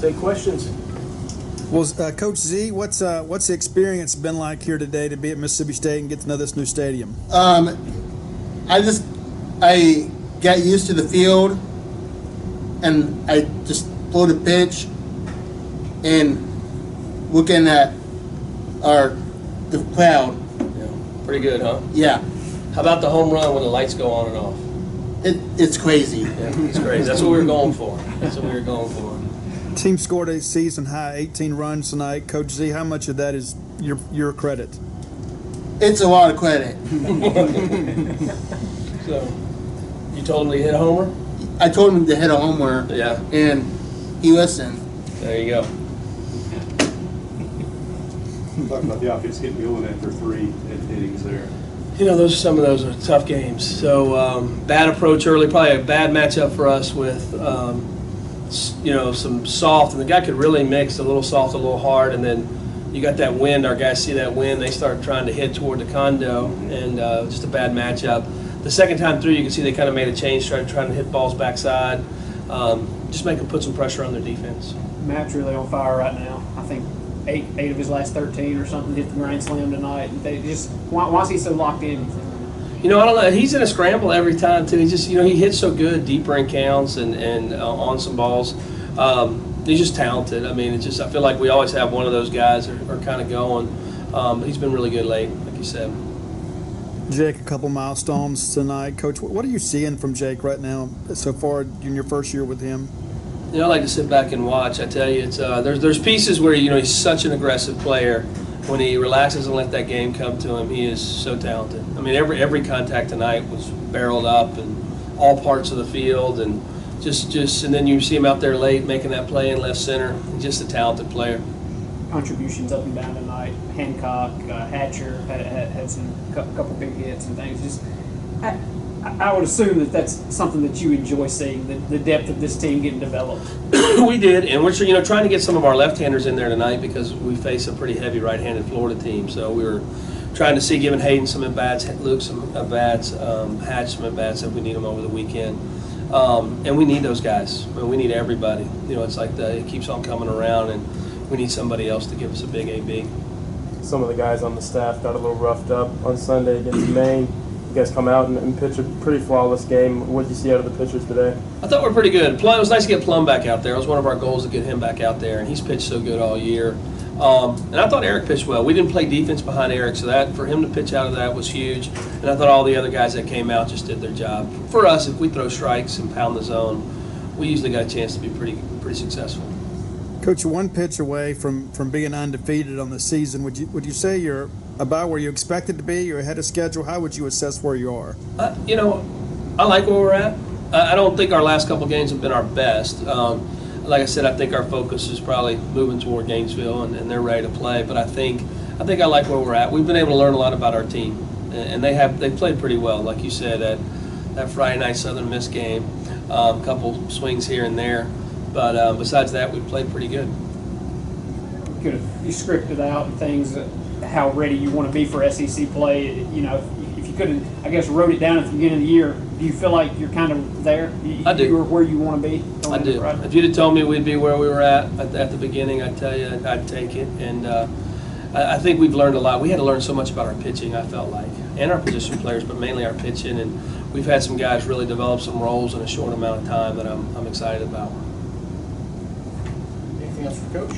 Any questions? Well, Coach Z, what's the experience been like here today to be at Mississippi State and get to know this new stadium? I got used to the field, and I just throw the pitch and looking at the crowd. Yeah. Pretty good, huh? Yeah. How about the home run when the lights go on and off? It's crazy. Yeah, it's crazy. That's what we were going for. That's what we were going for. Team scored a season-high 18 runs tonight. Coach Z, how much of that is your credit? It's a lot of credit. So, you told him to hit a homer? I told him to hit a homer. Yeah. And he listened. There you go. Talk about the offense getting going after 3 innings there. You know, some of those are tough games. So bad approach early, probably a bad matchup for us with, some soft. And the guy could really mix a little soft, a little hard. And then you got that wind. Our guys see that wind. They start trying to hit toward the condo. And just a bad matchup. The second time through, you can see they kind of made a change, trying to hit balls backside. Just make them put some pressure on their defense. Matt's really on fire right now. I think 8 of his last 13 or something hit the grand slam tonight. They just why is he so locked in? You know, I don't know. He's in a scramble every time too. He just, he hits so good deeper in counts and on some balls. He's just talented. I mean, I feel like we always have one of those guys that are kind of going. He's been really good late, like you said. Jake, a couple milestones tonight. Coach, what are you seeing from Jake right now so far in your first year with him? I like to sit back and watch. I tell you, it's there's pieces where he's such an aggressive player. When he relaxes and let that game come to him, he is so talented. I mean, every contact tonight was barreled up and all parts of the field, and and then you see him out there late making that play in left center. He's just a talented player. Contributions up and down tonight. Hancock, Hatcher had some couple big hits and things. I would assume that's something that you enjoy seeing, the depth of this team getting developed. We did, and we're trying to get some of our left-handers in there tonight because we face a pretty heavy right-handed Florida team. So we were trying to see, giving Hayden some at-bats, Luke some at-bats, Hatch some at-bats if we need them over the weekend. And we need those guys. I mean, we need everybody. It's like it keeps on coming around, and we need somebody else to give us a big AB. Some of the guys on the staff got a little roughed up on Sunday against Maine. You guys come out and pitch a pretty flawless game. What did you see out of the pitchers today? I thought we were pretty good. It was nice to get Plum back out there. It was one of our goals to get him back out there, and he's pitched so good all year. And I thought Eric pitched well. We didn't play defense behind Eric, so that for him to pitch out of that was huge. And I thought all the other guys that came out just did their job. For us, if we throw strikes and pound the zone, we usually got a chance to be pretty successful. Coach, you're one pitch away from being undefeated on the season. Would you say you're about where you expected to be? You're ahead of schedule. How would you assess where you are? I like where we're at. I don't think our last couple games have been our best. Like I said, I think our focus is probably moving toward Gainesville, and they're ready to play. But I think I like where we're at. We've been able to learn a lot about our team, and they played pretty well, like you said, at that Friday night Southern Miss game. A couple swings here and there, but besides that, we played pretty good. You scripted out and things, how ready you want to be for SEC play. If you could have, I guess, wrote it down at the beginning of the year, do you feel like you're kind of there? I do. You're where you want to be? I do. If you'd have told me we'd be where we were at the beginning, I'd tell you I'd take it. And I think we've learned a lot. We had to learn so much about our pitching, I felt like, and our position players, but mainly our pitching. And we've had some guys really develop some roles in a short amount of time that I'm excited about. Anything else for Coach?